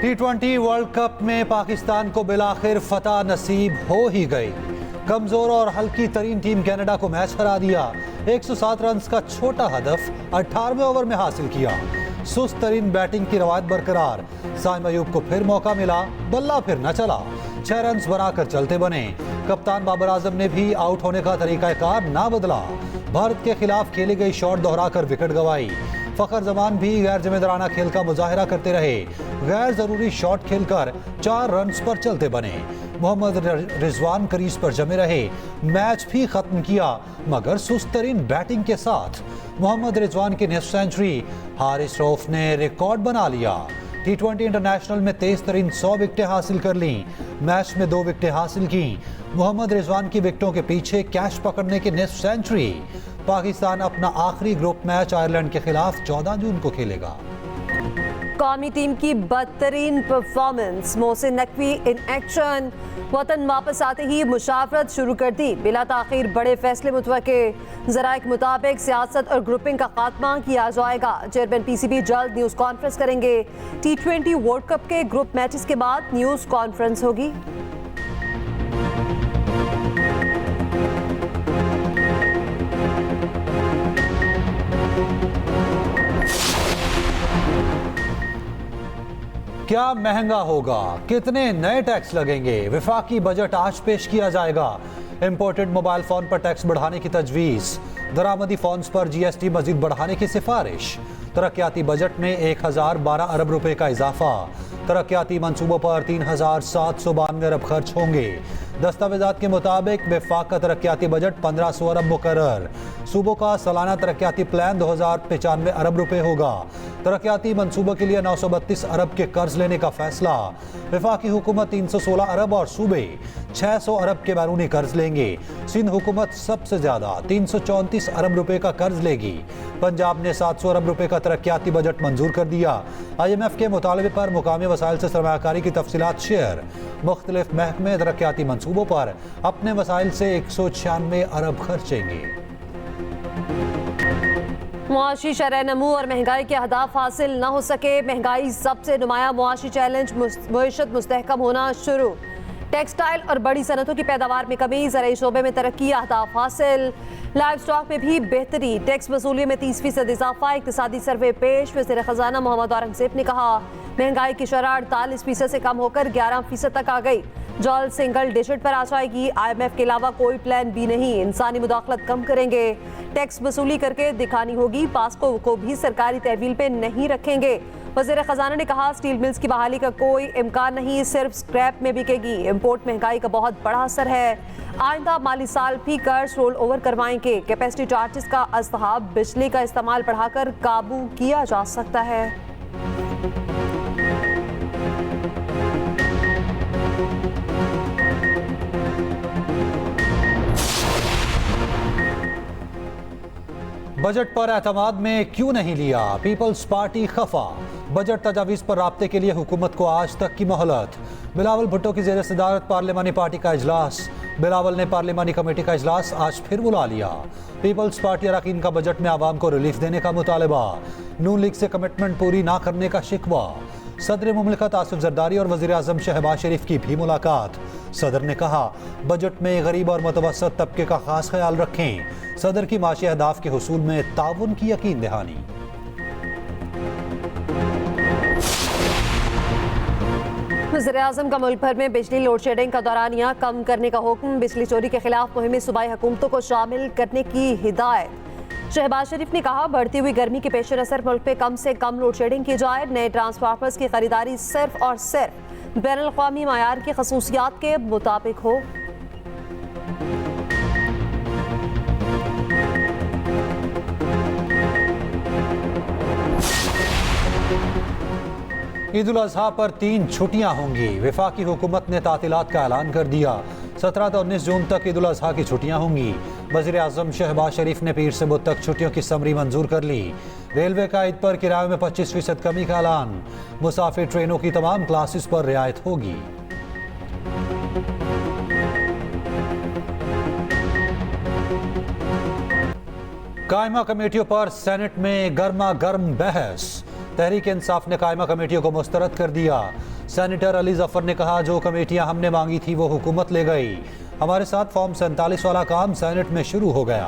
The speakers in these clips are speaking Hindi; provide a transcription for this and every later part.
T20 वर्ल्ड कप में पाकिस्तान को बिलाखिर फतह नसीब हो ही गई। कमजोर और हल्की तरीन टीम कनाडा को मैच हरा दिया। 107 रन का छोटा हदफ 18वें ओवर में हासिल किया। सुस्त तरीन बैटिंग की रवायत बरकरार। साइम अयूब को फिर मौका मिला, बल्ला फिर न चला। 6 रन बनाकर चलते बने। कप्तान बाबर आजम ने भी आउट होने का तरीकाकार ना बदला। भारत के खिलाफ खेली गई शॉट दोहराकर विकेट गंवाई। फखर जमान भी गैर जिम्मेदाराना खेल का मुजाहिरा करते रहे। गैर जरूरी शॉट खेलकर 4 रन पर चलते बने। मोहम्मद रिजवान क्रीज पर जमे रहे। मैच भी खत्म किया मगर सुस्तरीन बैटिंग के साथ। मोहम्मद रिजवान की निस्फ सेंचुरी, हारिस रऊफ ने रिकॉर्ड बना लिया। T20 इंटरनेशनल में तेज तरीन 100 विकेटें हासिल कर ली। मैच में 2 विकेटें हासिल की। मोहम्मद रिजवान की विकेटों के पीछे कैच पकड़ने की निस्फ सेंचुरी। पाकिस्तान अपना आखिरी ग्रुप मैच आयरलैंड के खिलाफ 14 जून को खेलेगा। कौमी टीम की बदतरीन performance, Mohsin Naqvi in action. वतन वापस आते ही मुशावरत शुरू कर दी। बिला ताखीर बड़े फैसले मुतवक्के। जराए के मुताबिक सियासत और ग्रुपिंग का खात्मा किया जाएगा। चेयरमैन PCB जल्द न्यूज़ कॉन्फ्रेंस करेंगे। T20 वर्ल्ड कप के ग्रुप मैचेस के बाद न्यूज़ कॉन्फ्रेंस होगी। क्या महंगा होगा, कितने नए टैक्स लगेंगे? विफाकी बजट आज पेश किया जाएगा। इंपोर्टेड मोबाइल फोन पर टैक्स बढ़ाने की तजवीज। दरामदी फोन्स पर GST मजीद बढ़ाने की सिफारिश। तरक्याती बजट में 1012 अरब रुपए का इजाफा। तरक्याती मंसूबों पर 3792 अरब खर्च होंगे। दस्तावेजात के मुताबिक विफाक का तरक्याती बजट 1500 अरब मुकर्रर। सूबों का सालाना तरक्याती प्लान 2095 अरब रुपए होगा। तरक्याती मंसूबों के लिए 932 अरब के कर्ज लेने का फैसला। विफाकी हुकूमत 316 अरब और सूबे 600 अरब के बैरूनी कर्ज लेंगे। सिंध हुकूमत सबसे ज्यादा 334 अरब रुपए का कर्ज लेगी। पंजाब ने 700 अरब रुपए का तरक्याती बजट मंजूर कर दिया। IMF के मुतालबे पर मुकामी वसाइल से सरमायाकारी की तफसीलात शेयर। मुख्तलिफ महकमे तरक्याती मंसूबों पर अपने वसाइल से 196 अरब खर्चेंगे। मुआशी शरह नमू और महंगाई के अहदाफ हासिल न हो सके। महंगाई सबसे नुमाया मुआशी चैलेंज। मईशत मुस्तहकम होना शुरू। टेक्सटाइल और बड़ी सनतों की पैदावार में कमी। ज़राई शोबे में तरक्की, अहदाफ हासिल। लाइव स्टॉक में भी बेहतरी। टैक्स वसूली में 30% इजाफा। इक्तिसादी सर्वे पेश। वज़ीर खजाना मोहम्मद औरंगजेब ने कहा महंगाई की शरह 48% से कम होकर 11% तक आ गई। जल्द सिंगल डिजिट पर आ जाएगी। IMF के अलावा कोई प्लान भी नहीं। इंसानी मुदाखलत कम करेंगे। टैक्स वसूली करके दिखानी होगी। पास्को को भी सरकारी तहवील पे नहीं रखेंगे। वज़ीर खजाना ने कहा स्टील मिल्स की बहाली का कोई इम्कान नहीं, सिर्फ स्क्रैप में बिकेगी। इम्पोर्ट महंगाई का बहुत बड़ा असर है। आइंदा माली साल भी कर्ज रोल ओवर करवाएंगे। कैपेसिटी चार्जेस का अस्तहाब बिजली का इस्तेमाल बढ़ाकर काबू किया जा सकता है। बजट पर एतमाद में क्यों नहीं लिया? पीपल्स पार्टी खफा। बजट तजावीज पर राब्ते के लिए हुकूमत को आज तक की मोहलत। बिलावल भुट्टो की ज़ेर सदारत पार्लिमानी पार्टी का इजलास। बिलावल ने पार्लिमानी कमेटी का इजलास आज फिर बुला लिया। पीपल्स पार्टी अरकान का बजट में आवाम को रिलीफ देने का मुतालबा। नून लीग से कमिटमेंट पूरी ना करने का शिकवा। सदर मुमलिकत आसिफ जरदारी और वज़ीर आज़म शहबाज शरीफ की भी मुलाकात। सदर ने कहा बजट में गरीब और मुतवस्सत तबके का खास ख्याल रखें। सदर की माशी अहदाफ के हुसूल में ताउन की यकीन दहानी। वज़ीर आज़म का मुल्क भर में बिजली लोड शेडिंग का दौरानिया कम करने का हुक्म। बिजली चोरी के खिलाफ मुहिम में सूबाई हुकूमतों को शामिल करने की हिदायत। शहबाज शरीफ ने कहा बढ़ती हुई गर्मी के पेश नज़र मुल्क में कम से कम लोड शेडिंग की जाए। नए ट्रांसफार्मर्स की खरीदारी सिर्फ और सिर्फ बैनुल-अक़वामी मयार की खसूसियात के मुताबिक हो। ईद उल अज़हा पर 3 छुट्टियां होंगी। विफाकी हुकूमत ने तातीलात का ऐलान कर दिया। 17 से 19 जून तक ईद उल अज़हा की छुट्टियां होंगी। वज़ीर आज़म शहबाज शरीफ ने पीर से बुध तक छुट्टियों की समरी मंजूर कर ली। रेलवे का ईद पर किराए में 25% कमी का ऐलान। मुसाफिर ट्रेनों की तमाम क्लासेस पर रियायत होगी। कायमा कमेटियों पर सेनेट में गर्मा गर्म बहस। तहरीक इंसाफ ने कायमा कमेटियों को मुस्तरद कर दिया। सेनेटर अली जफर ने कहा, जो कमेटियां हमने मांगी थी वो हुकूमत ले गई। हमारे साथ फॉर्म 47 वाला काम सेनेट में शुरू हो गया।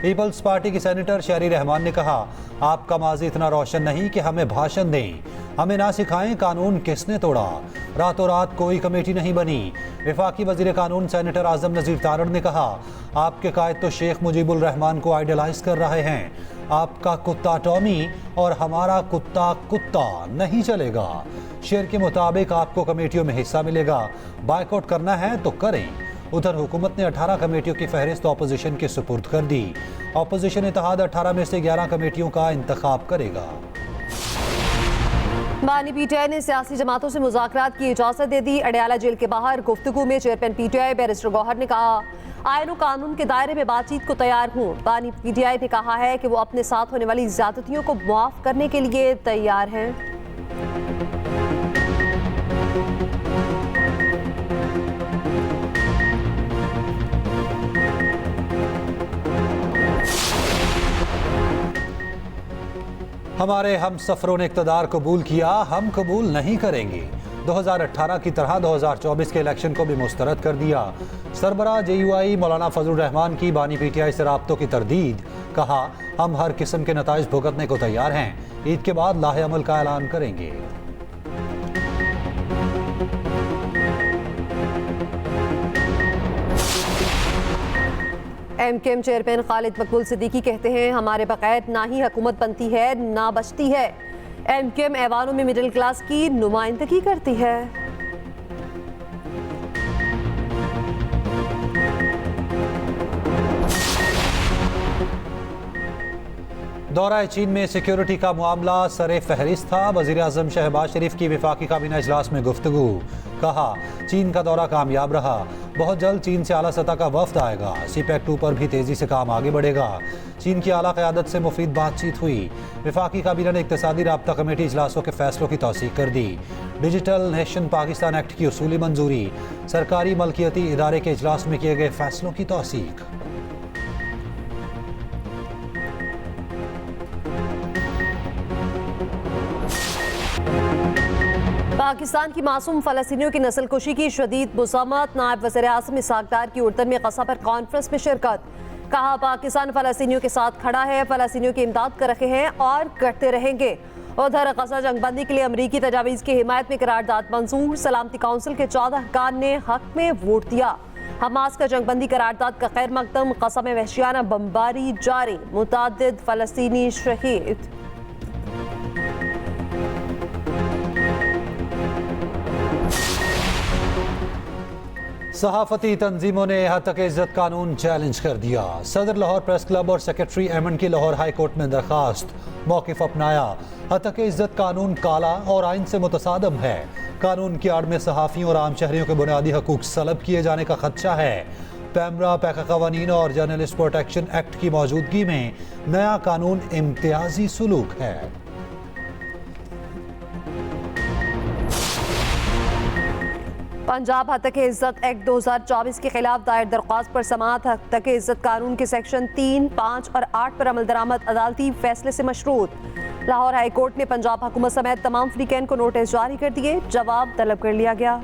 पीपल्स पार्टी की सेनेटर शहरी रहमान ने कहा, आपका माजी इतना रोशन नहीं कि हमें भाषण दें, हमें ना सिखाएं कानून किसने तोड़ा। रातों रात कोई कमेटी नहीं बनी। वफाकी वजीर कानून सेनेटर आजम नज़ीर तारड़ ने कहा, आपके कायद तो शेख मुजीबुर रहमान को आइडलाइज कर रहे हैं। आपका कुत्ता टॉमी और हमारा कुत्ता कुत्ता नहीं चलेगा। शेर के मुताबिक आपको कमेटियों में हिस्सा मिलेगा, बायकॉट करना है तो करें। उधर हुकूमत ने 18 कमेटियों की फहरिस्त अपोजिशन के सुपुर्द कर दी। अपोजिशन इत्तेहाद 18 में से 11 कमेटियों का इंतखाब करेगा। बानी पीटीआई ने सियासी जमातों से मुज़ाकरात की इजाजत दे दी। अडयाला जेल के बाहर गुफ्तगू में चेयरमैन पीटीआई बैरिस्टर गौहर ने कहा, आईन और कानून के दायरे में बातचीत को तैयार हूँ। बानी पीटीआई ने कहा है कि वो अपने साथ होने वाली ज्यादतियों को मुआफ करने के लिए तैयार हैं। हमारे हम सफरों ने इक़्तिदार कबूल किया, हम कबूल नहीं करेंगे। 2018 की तरह 2024 के इलेक्शन को भी मुस्तरद कर दिया। सरबराह JUI मौलाना फजलुर रहमान की बानी पीटीआई से राब्तों की तरदीद। कहा, हम हर किस्म के नताइज भुगतने को तैयार हैं। ईद के बाद लाहे अमल का ऐलान करेंगे। MKM चेयरमैन खालिद मकबूल सिद्दीकी कहते हैं, हमारे बगैर ना ही हुकूमत बनती है ना बचती है। MKM ऐवानों में मिडिल क्लास की नुमाइंदगी करती है। दौरा चीन में सिक्योरिटी का मामला सरे फहरिस्त था। वज़ीर आज़म शहबाज शरीफ की वफाकी काबीना इजलास में गुफ्तगू। कहा, चीन का दौरा कामयाब रहा, बहुत जल्द चीन से आला सतह का वफ्द आएगा। CPEC 2 पर भी तेजी से काम आगे बढ़ेगा। चीन की आला क़यादत से मुफीद बातचीत हुई। वफाकी काबीना ने इक़्तिसादी राब्ता कमेटी इजलासों के फैसलों की तौसीक कर दी। डिजिटल नेशन पाकिस्तान एक्ट की उसूली मंजूरी। सरकारी मलकियती इदारे के इजलास में किए गए फैसलों की तौसीक। पाकिस्तान की मासूम फ़लस्तीनियों की नस्लकुशी की शदीद मुज़म्मत। नायब वज़ीर आज़म इसहाक़ डार की उर्दन में ग़ज़ा पर कॉन्फ्रेंस में शिरकत। कहा, पाकिस्तान फ़लस्तीनियों के साथ खड़ा है, फ़लस्तीनियों की इमदाद कर रखे हैं और करते रहेंगे। उधर ग़ज़ा जंगबंदी के लिए अमरीकी तजावीज़ की हिमायत में करारदाद मंजूर। सलामती काउंसिल के 14 अरकान ने हक में वोट दिया। हमास का जंगबंदी करारदाद का खैर मकदम। ग़ज़ा में वहशियाना बमबारी जारी, मुतअद्दिद फ़लस्तीनी शहीद। सहाफ़ती तंजीमों ने हतक इज़्ज़त कानून चैलेंज कर दिया। सदर लाहौर प्रेस क्लब और सेक्रेटरी एमन की लाहौर हाई कोर्ट में दरखास्त। मौक़िफ़ अपनाया, हतक इज़्ज़त कानून काला और आइन से मुतसादम है। कानून की आड़ में सहाफ़ियों और आम शहरियों के बुनियादी हकूक़ सलब किए जाने का खदशा है। पैमरा, पैका क़वानीन और जर्नलिस्ट प्रोटेक्शन एक्ट की मौजूदगी में नया कानून इम्तियाजी सुलूक है। पंजाब हतक इज़्ज़त एक्ट 2024 के खिलाफ दायर दरख्वास्त पर समाअत। हतक इज़्ज़त कानून के सेक्शन 3, 5 और 8 पर अमल दरामद अदालती फैसले से मशरूत। लाहौर हाई कोर्ट ने पंजाब हुकूमत समेत तमाम फ्रीकैन को नोटिस जारी कर दिए। जवाब तलब कर लिया गया।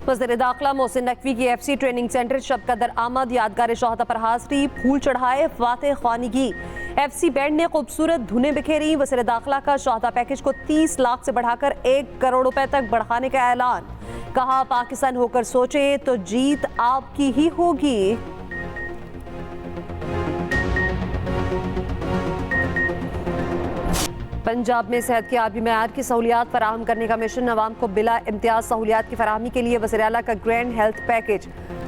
वज़ीर दाखिला मोहसिन नकवी की FC ट्रेनिंग सेंटर शब कदर आमद। यादगार शहादा पर हाज़री, फूल चढ़ाए, फातह ख्वानिगी। FC बैंड ने खूबसूरत धुनें बिखेरी। वज़ीर दाखिला का शहादा पैकेज को 30 लाख से बढ़ाकर 1 करोड़ रुपए तक बढ़ाने का ऐलान। कहा, पाकिस्तान होकर सोचे तो जीत आपकी ही होगी। पंजाब में सेहत के आलमी मेयार की सहूलियात फराहम करने का मिशन। अवाम को बिला इम्तियाज सहूलियात की फराहमी के लिए वज़ीर आला का ग्रैंड हेल्थ पैकेज।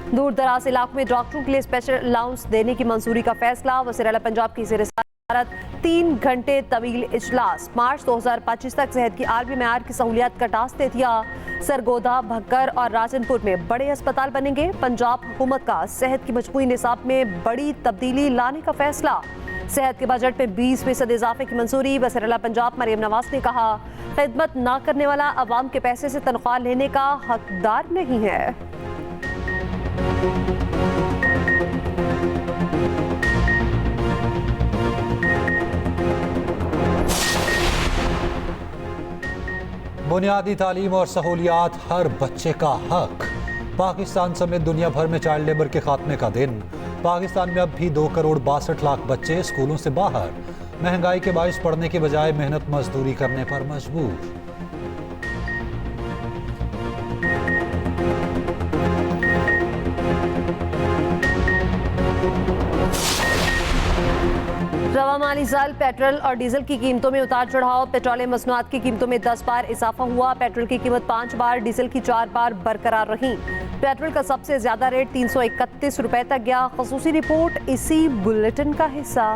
दूर दराज इलाकों में डॉक्टरों के लिए स्पेशल अलाउंस देने की मंजूरी का फैसला। वज़ीर आला पंजाब की ज़ेर सदारत 3 घंटे तवील इजलास। मार्च 2025 तक सेहत की आलमी मेयार की सहूलियात का टास्क दे दिया। सरगोदा, भक्कर और राजनपुर में बड़े अस्पताल बनेंगे। पंजाब हुकूमत का सेहत की मजमूई निसाब में बड़ी तब्दीली लाने का फैसला। सेहत के बजट में 20% इजाफे की मंजूरी। वज़ीर आला पंजाब मरियम नवाज ने कहा, खिदमत ना करने वाला अवाम के पैसे से तनख्वाह लेने का हकदार नहीं है। बुनियादी तालीम और सहूलियात हर बच्चे का हक। पाकिस्तान समेत दुनिया भर में चाइल्ड लेबर के खात्मे का दिन। पाकिस्तान में अब भी 2 करोड़ 62 लाख बच्चे स्कूलों से बाहर। महंगाई के बाइस पढ़ने के बजाय मेहनत मजदूरी करने पर मजबूर। रवा माली साल पेट्रोल और डीजल की कीमतों में उतार चढ़ाव। पेट्रोलियम मसनूआत की कीमतों में 10 बार इजाफा हुआ। पेट्रोल की कीमत 5 बार, डीजल की 4 बार बरकरार रही। पेट्रोल का सबसे ज्यादा रेट 331 रुपए तक गया। खसूसी रिपोर्ट इसी बुलेटिन का हिस्सा।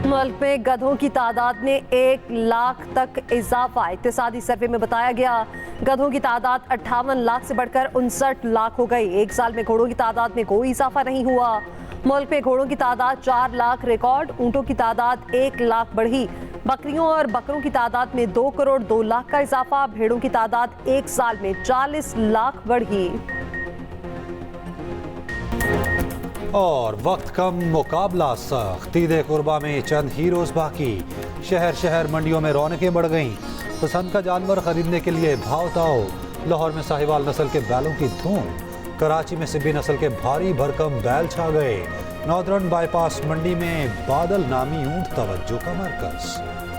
मुल्क में गधों की तादाद में 1 लाख तक इजाफा। इक्तिसादी सर्वे में बताया गया गधों की तादाद 58 लाख से बढ़कर 59 लाख हो गई। एक साल में घोड़ों की तादाद में कोई इजाफा नहीं हुआ। मुल्क में घोड़ों की तादाद 4 लाख रिकॉर्ड, ऊंटों की तादाद 1 लाख बढ़ी। बकरियों और बकरों की तादाद में 2 करोड़ 2 लाख का इजाफा। भेड़ों की तादाद एक साल में 40 लाख बढ़ी। और वक्त कम, मुकाबला सख्त। ईद कुर्बा में चंद हीरोज बाकी। शहर शहर मंडियों में रौनकें बढ़ गईं। पसंद का जानवर खरीदने के लिए भाव ताओ। लाहौर में साहिवाल नस्ल के बैलों की धूम। कराची में सिब्बी नस्ल के भारी भरकम बैल छा गए। नॉर्दर्न बाईपास मंडी में बादल नामी ऊंट तवज्जो का मरकज।